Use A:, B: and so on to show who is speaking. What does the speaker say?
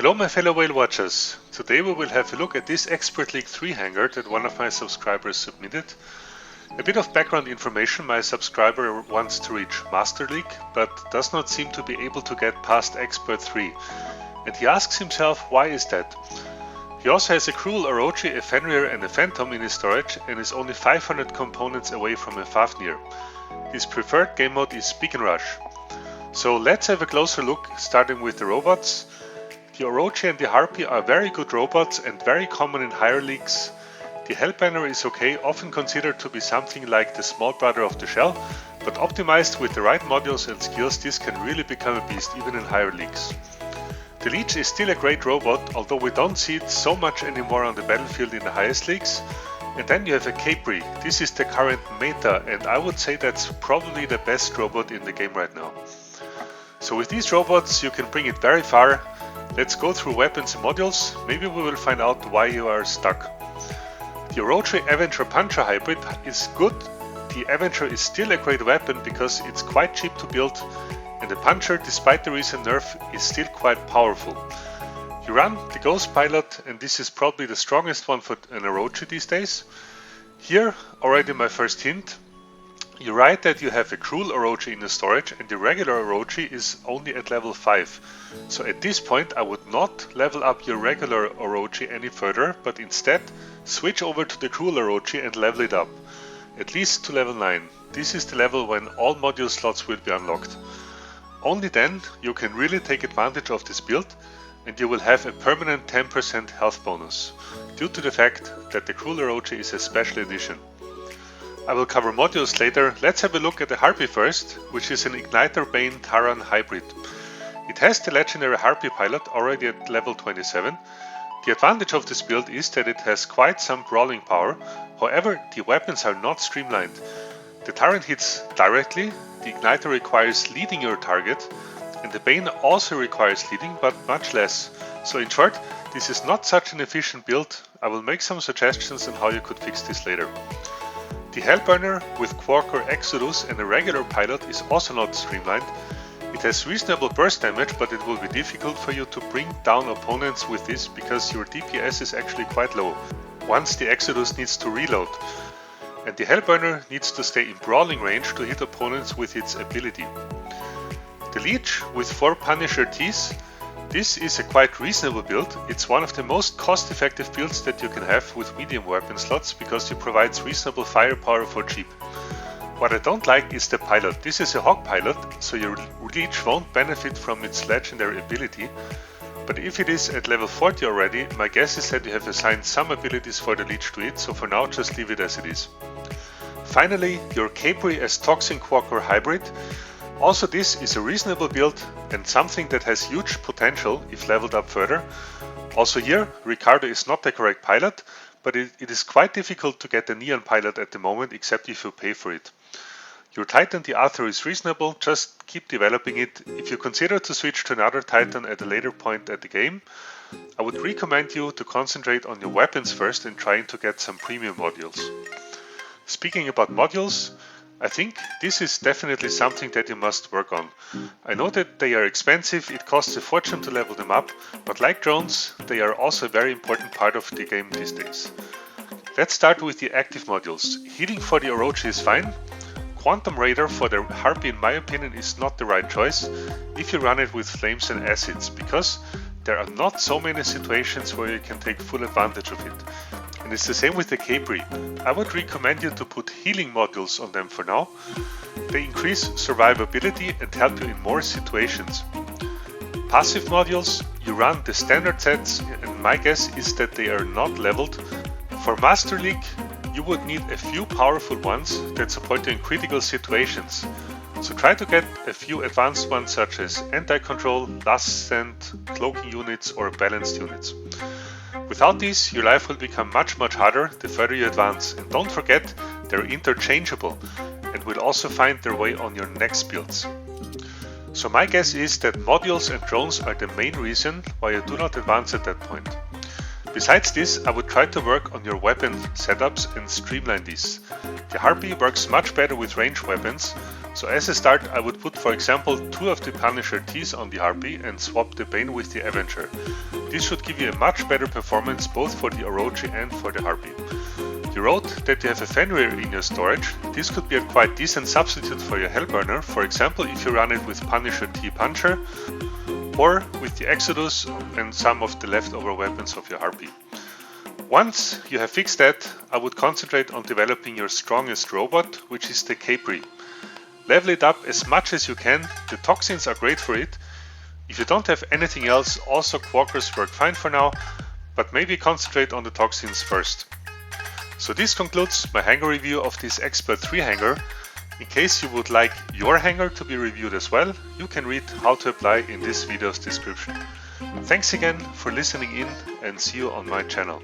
A: Hello my fellow whale watchers. Today we will have a look at this Expert League 3 hangar that one of my subscribers submitted. A bit of background information: my subscriber wants to reach Master League but does not seem to be able to get past Expert 3. And he asks himself, why is that? He also has a Cruel Orochi, a Fenrir and a Phantom in his storage and is only 500 components away from a Fafnir. His preferred game mode is Speak and Rush. So let's have a closer look, starting with the robots. The Orochi and the Harpy are very good robots and very common in higher leagues. The Hellbanner is okay, often considered to be something like the small brother of the Shell, but optimized with the right modules and skills, this can really become a beast even in higher leagues. The Leech is still a great robot, although we don't see it so much anymore on the battlefield in the highest leagues. And then you have a Capri. This is the current meta, and I would say that's probably the best robot in the game right now. So with these robots you can bring it very far. Let's go through weapons and modules, maybe we will find out why you are stuck. The Orochi Avenger Puncher hybrid is good. The Avenger is still a great weapon because it's quite cheap to build, and the Puncher, despite the recent nerf, is still quite powerful. You run the Ghost Pilot, and this is probably the strongest one for an Orochi these days. Here, already my first hint. You write that you have a Cruel Orochi in the storage and the regular Orochi is only at level 5. So at this point I would not level up your regular Orochi any further, but instead switch over to the Cruel Orochi and level it up, at least to level 9. This is the level when all module slots will be unlocked. Only then you can really take advantage of this build, and you will have a permanent 10% health bonus, due to the fact that the Cruel Orochi is a special edition. I will cover modules later. Let's have a look at the Harpy first, which is an Igniter Bane Taran hybrid. It has the legendary Harpy pilot already at level 27. The advantage of this build is that it has quite some brawling power, however the weapons are not streamlined. The Taran hits directly, the Igniter requires leading your target, and the Bane also requires leading but much less. So in short, this is not such an efficient build. I will make some suggestions on how you could fix this later. The Hellburner with Quarker Exodus and a regular pilot is also not streamlined. It has reasonable burst damage, but it will be difficult for you to bring down opponents with this because your DPS is actually quite low once the Exodus needs to reload. And the Hellburner needs to stay in brawling range to hit opponents with its ability. The Leech with 4 Punisher Ts. This is a quite reasonable build. It's one of the most cost-effective builds that you can have with medium weapon slots because it provides reasonable firepower for cheap. What I don't like is the pilot. This is a Hog pilot, so your Leech won't benefit from its legendary ability. But if it is at level 40 already, my guess is that you have assigned some abilities for the Leech to it, so for now just leave it as it is. Finally, your Capri as Toxin Quacker hybrid. Also, this is a reasonable build and something that has huge potential if leveled up further. Also here, Ricardo is not the correct pilot, but it is quite difficult to get a Neon pilot at the moment, except if you pay for it. Your Titan the Arthur is reasonable, just keep developing it. If you consider to switch to another Titan at a later point at the game, I would recommend you to concentrate on your weapons first and trying to get some premium modules. Speaking about modules, I think this is definitely something that you must work on. I know that they are expensive, it costs a fortune to level them up, but like drones, they are also a very important part of the game these days. Let's start with the active modules. Healing for the Orochi is fine. Quantum Radar for the Harpy in my opinion is not the right choice if you run it with flames and acids, because there are not so many situations where you can take full advantage of it. And it's the same with the Capri. I would recommend you to put healing modules on them for now. They increase survivability and help you in more situations. Passive modules, you run the standard sets, and my guess is that they are not leveled. For Master League, you would need a few powerful ones that support you in critical situations. So try to get a few advanced ones such as anti-control, last stand, cloaking units or balanced units. Without these, your life will become much harder the further you advance, and don't forget they're interchangeable and will also find their way on your next builds. So my guess is that modules and drones are the main reason why you do not advance at that point. Besides this, I would try to work on your weapon setups and streamline these. The Harpy works much better with ranged weapons, So as a start, I would put, for example, 2 of the Punisher Ts on the Harpy and swap the Bane with the Avenger. This should give you a much better performance both for the Orochi and for the Harpy. You wrote that you have a Fenrir in your storage. This could be a quite decent substitute for your Hellburner, for example if you run it with Punisher T Puncher or with the Exodus and some of the leftover weapons of your Harpy. Once you have fixed that, I would concentrate on developing your strongest robot, which is the Capri. Level it up as much as you can, the toxins are great for it. If you don't have anything else, also Quarkers work fine for now, but maybe concentrate on the toxins first. So this concludes my hangar review of this Expert 3 hangar. In case you would like your hangar to be reviewed as well, you can read how to apply in this video's description. Thanks again for listening in and see you on my channel.